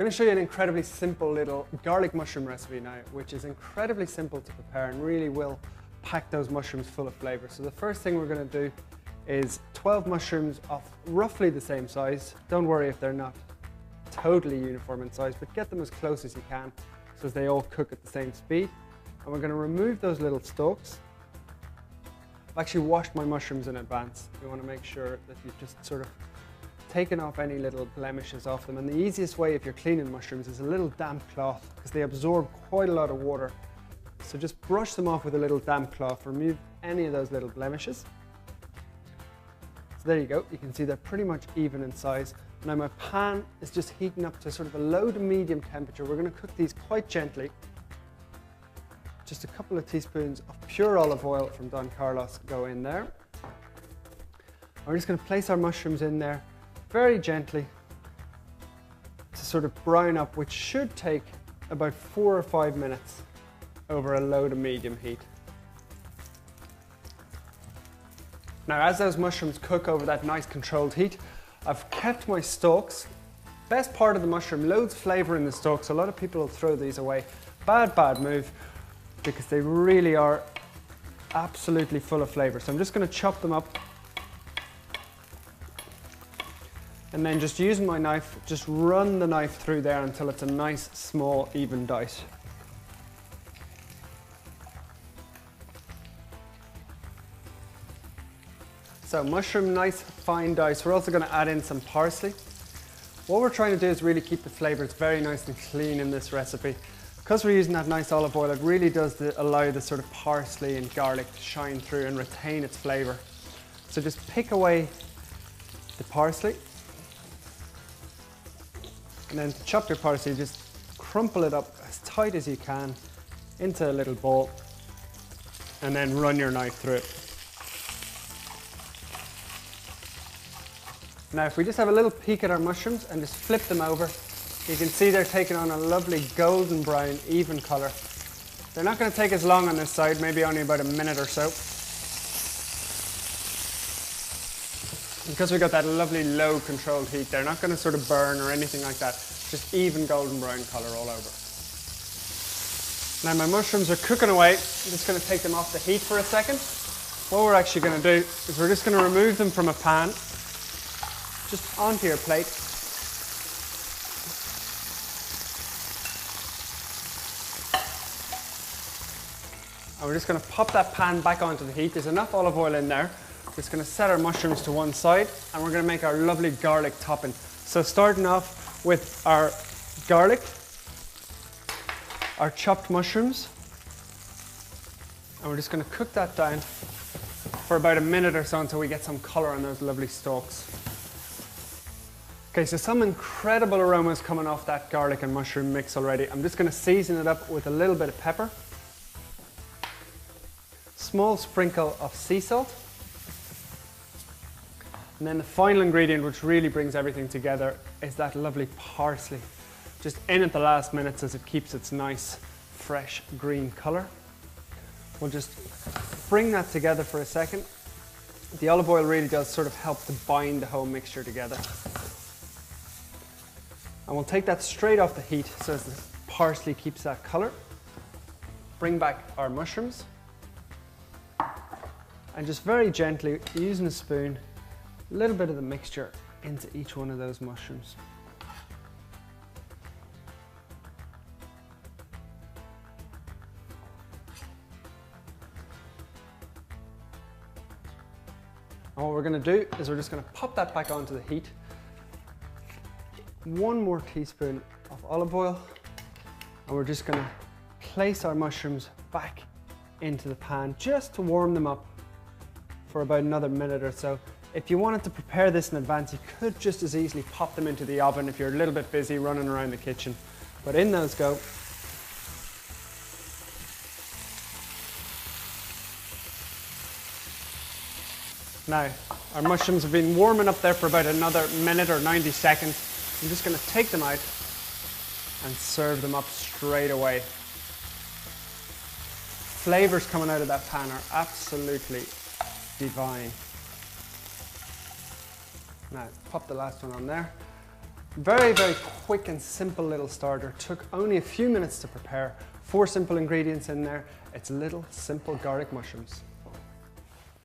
going to show you an incredibly simple little garlic mushroom recipe now, which is incredibly simple to prepare and really will pack those mushrooms full of flavor. So the first thing we're going to do is 12 mushrooms of roughly the same size. Don't worry if they're not totally uniform in size, but get them as close as you can so as they all cook at the same speed. And we're going to remove those little stalks. I've actually washed my mushrooms in advance. You want to make sure that you've just sort of taken off any little blemishes off them. And the easiest way if you're cleaning mushrooms is a little damp cloth, because they absorb quite a lot of water. So just brush them off with a little damp cloth, remove any of those little blemishes. So there you go, you can see they're pretty much even in size. Now my pan is just heating up to sort of a low to medium temperature. We're going to cook these quite gently. Just a couple of teaspoons of pure olive oil from Don Carlos go in there. And we're just going to place our mushrooms in there very gently to sort of brown up, which should take about 4 or 5 minutes over a low to medium heat. Now, as those mushrooms cook over that nice controlled heat, I've kept my stalks. Best part of the mushroom, loads of flavor in the stalks. A lot of people will throw these away. Bad move, because they really are absolutely full of flavor. So I'm just going to chop them up. And then just using my knife, just run the knife through there until it's a nice, small, even dice. So mushroom, nice, fine dice. We're also going to add in some parsley. What we're trying to do is really keep the flavors very nice and clean in this recipe. Because we're using that nice olive oil, it really does allow the sort of parsley and garlic to shine through and retain its flavor. So just pick away the parsley. And then to chop your parsley, just crumple it up as tight as you can into a little ball and then run your knife through it. Now if we just have a little peek at our mushrooms and just flip them over, you can see they're taking on a lovely golden brown, even colour. They're not going to take as long on this side, maybe only about a minute or so. Because we've got that lovely low controlled heat, they're not going to sort of burn or anything like that. Just even golden brown colour all over. Now my mushrooms are cooking away. I'm just going to take them off the heat for a second. What we're actually going to do is we're just going to remove them from a pan, just onto your plate. And we're just going to pop that pan back onto the heat. There's enough olive oil in there. We're just going to set our mushrooms to one side and we're going to make our lovely garlic topping. So starting off with our garlic, our chopped mushrooms, and we're just going to cook that down for about a minute or so until we get some colour on those lovely stalks. Okay, so some incredible aromas coming off that garlic and mushroom mix already. I'm just going to season it up with a little bit of pepper, small sprinkle of sea salt, and then the final ingredient, which really brings everything together, is that lovely parsley. Just in at the last minute as it keeps its nice, fresh green colour. We'll just bring that together for a second. The olive oil really does sort of help to bind the whole mixture together. And we'll take that straight off the heat so as the parsley keeps that colour. Bring back our mushrooms. And just very gently, using a spoon, a little bit of the mixture into each one of those mushrooms. And what we're going to do is we're just going to pop that back onto the heat. 1 more teaspoon of olive oil, and we're just going to place our mushrooms back into the pan just to warm them up for about another minute or so. If you wanted to prepare this in advance, you could just as easily pop them into the oven if you're a little bit busy running around the kitchen. But in those go. Now, our mushrooms have been warming up there for about another minute or 90 seconds. I'm just going to take them out and serve them up straight away. Flavors coming out of that pan are absolutely divine. Now, pop the last one on there. Very, very quick and simple little starter. Took only a few minutes to prepare. 4 simple ingredients in there. It's little simple garlic mushrooms.